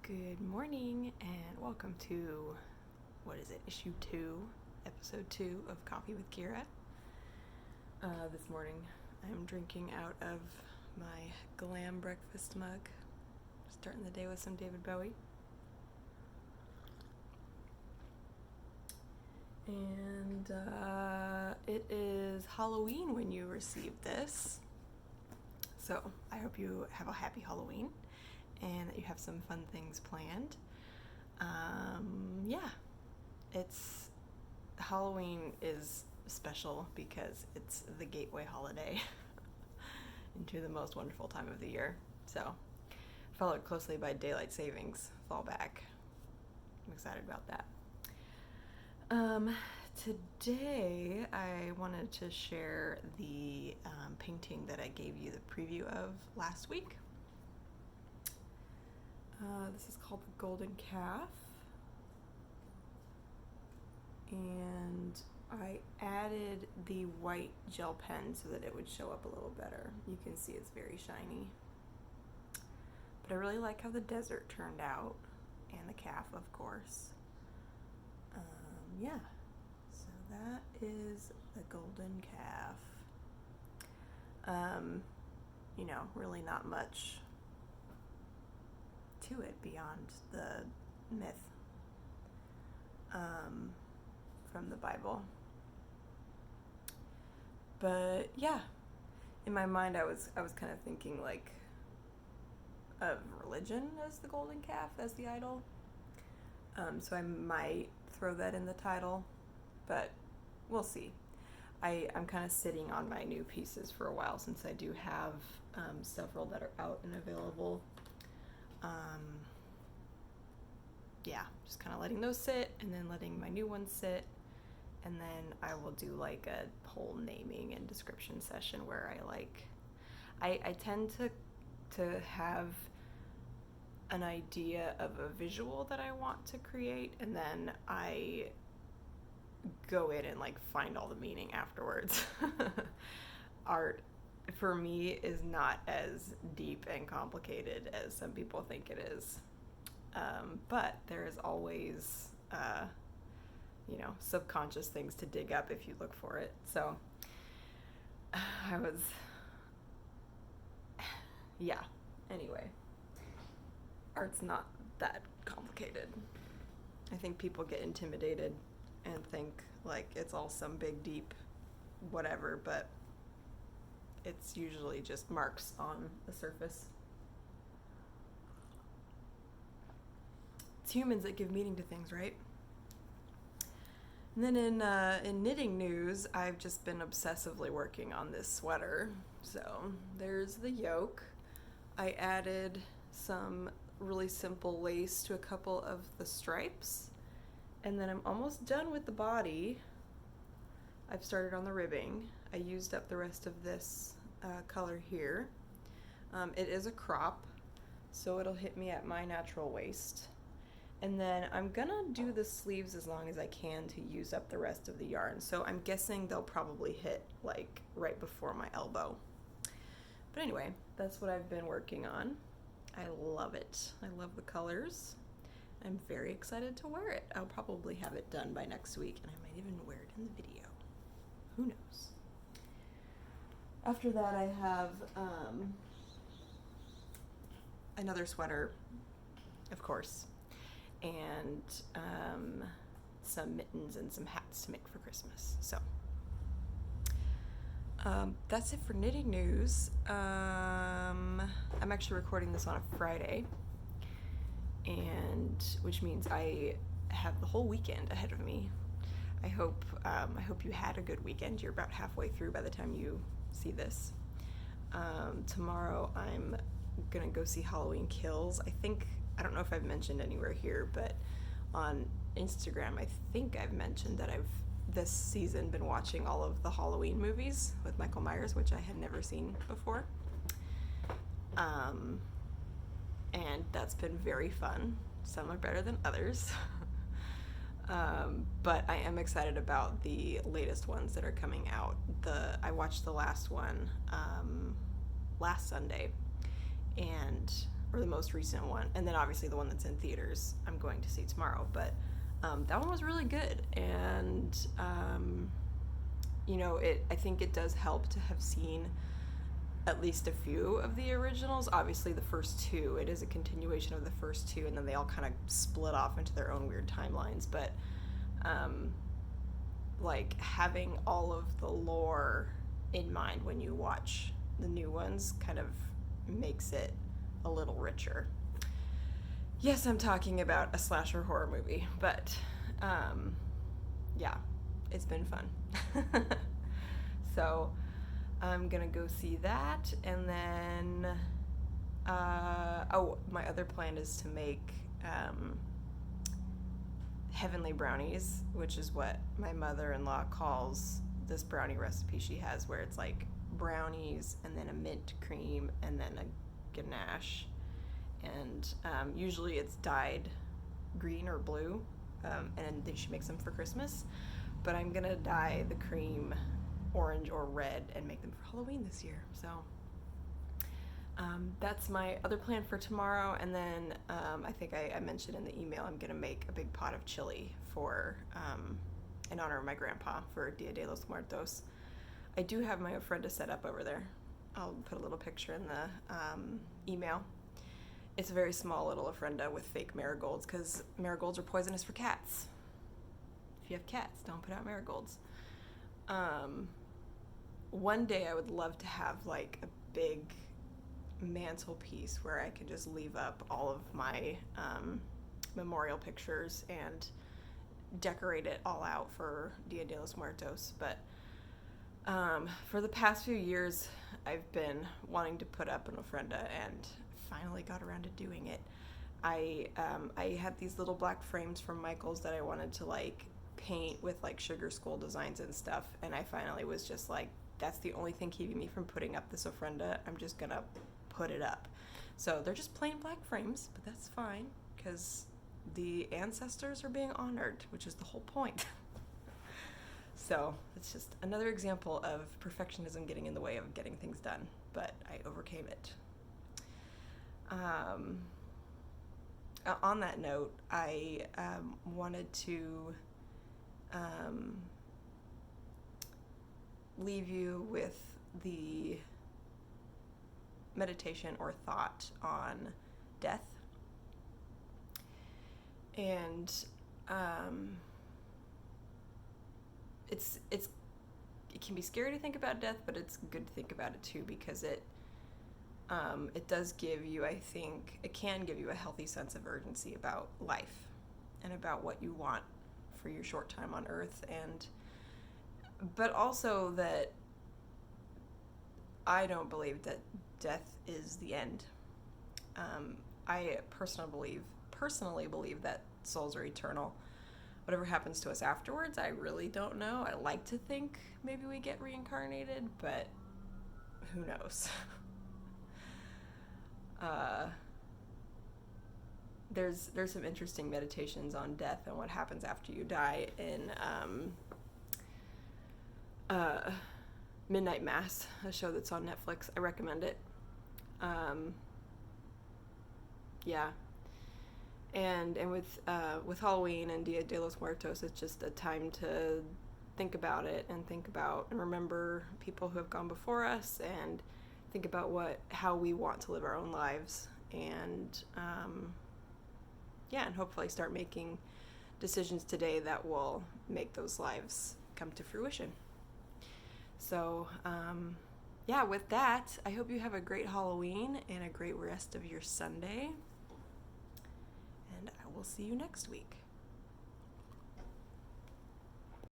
Good morning and welcome to, issue 2, episode 2 of Coffee with Ciara. This morning I'm drinking out of my glam breakfast mug, starting the day with some David Bowie. And it is Halloween when you receive this, so I hope you have a happy Halloween and that you have some fun things planned. Halloween is special because it's the gateway holiday into the most wonderful time of the year. So, followed closely by daylight savings fallback. I'm excited about that. Today I wanted to share the painting that I gave you the preview of last week. This is called the Golden Calf, and I added the white gel pen so that it would show up a little better. You can see it's very shiny, but I really like how the desert turned out, and the calf, of course. So that is the Golden Calf. Really not much to it beyond the myth from the Bible. But yeah, in my mind I was kind of thinking like of religion as the golden calf, as the idol. So I might throw that in the title, but we'll see. I'm kind of sitting on my new pieces for a while since I do have several that are out and available. Just kind of letting those sit and then letting my new ones sit, and then I will do like a whole naming and description session where I tend to have an idea of a visual that I want to create, and then I go in and find all the meaning afterwards. Art for me is not as deep and complicated as some people think it is. But there is always, subconscious things to dig up if you look for it. So anyway, art's not that complicated. I think people get intimidated and think it's all some big, deep whatever, but it's usually just marks on the surface. It's humans that give meaning to things, right? And then in knitting news, I've just been obsessively working on this sweater. So there's the yoke. I added some really simple lace to a couple of the stripes, and then I'm almost done with the body. I've started on the ribbing. I used up the rest of this color here. It is a crop, so it'll hit me at my natural waist. And then I'm gonna do the sleeves as long as I can to use up the rest of the yarn. So I'm guessing they'll probably hit right before my elbow. But anyway, that's what I've been working on. I love it. I love the colors. I'm very excited to wear it. I'll probably have it done by next week, and I might even wear it in the video. Who knows? After that, I have another sweater, of course, and some mittens and some hats to make for Christmas. So that's it for knitting news. I'm actually recording this on a Friday, and which means I have the whole weekend ahead of me. I hope you had a good weekend. You're about halfway through by the time you see this. Tomorrow I'm gonna go see Halloween Kills. I don't know if I've mentioned anywhere here, but on Instagram I think I've mentioned that I've this season been watching all of the Halloween movies with Michael Myers, which I had never seen before. And that's been very fun. Some are better than others. But I am excited about the latest ones that are coming out. I watched the last one last Sunday, and or the most recent one, and then obviously the one that's in theaters I'm going to see tomorrow. But that one was really good, and I think it does help to have seen at least a few of the originals. Obviously the first two, it is a continuation of the first two, and then they all kind of split off into their own weird timelines. But like having all of the lore in mind when you watch the new ones kind of makes it a little richer. Yes, I'm talking about a slasher horror movie, but yeah, it's been fun. So I'm gonna go see that, and then my other plan is to make heavenly brownies, which is what my mother-in-law calls this brownie recipe she has, where it's like brownies and then a mint cream and then a ganache, and usually it's dyed green or blue, and then she makes them for Christmas, but I'm gonna dye the cream orange or red and make them for Halloween this year. So that's my other plan for tomorrow. And then I think I mentioned in the email, I'm gonna make a big pot of chili for in honor of my grandpa for Dia de los Muertos. I do have my ofrenda set up over there. I'll put a little picture in the email. It's a very small little ofrenda with fake marigolds, because marigolds are poisonous for cats. If you have cats, don't put out marigolds. One day I would love to have like a big mantelpiece where I could just leave up all of my memorial pictures and decorate it all out for Dia de los Muertos. But for the past few years, I've been wanting to put up an ofrenda and finally got around to doing it. I had these little black frames from Michael's that I wanted to like paint with like sugar skull designs and stuff, and I finally was just like, that's the only thing keeping me from putting up this ofrenda. I'm just gonna put it up. So they're just plain black frames, but that's fine because the ancestors are being honored, which is the whole point. So it's just another example of perfectionism getting in the way of getting things done, but I overcame it. On that note, I wanted to leave you with the meditation or thought on death. And it can be scary to think about death, but it's good to think about it too, because it does give you, I think, it can give you a healthy sense of urgency about life and about what you want for your short time on Earth, but also that I don't believe that death is the end. I personally believe that souls are eternal. Whatever happens to us afterwards, I really don't know. I like to think maybe we get reincarnated, but who knows? There's some interesting meditations on death and what happens after you die in Midnight Mass, a show that's on Netflix. I recommend it. Yeah. And with Halloween and Dia de los Muertos, it's just a time to think about it and think about and remember people who have gone before us, and think about how we want to live our own lives, and and hopefully start making decisions today that will make those lives come to fruition. So with that, I hope you have a great Halloween and a great rest of your Sunday, and I will see you next week.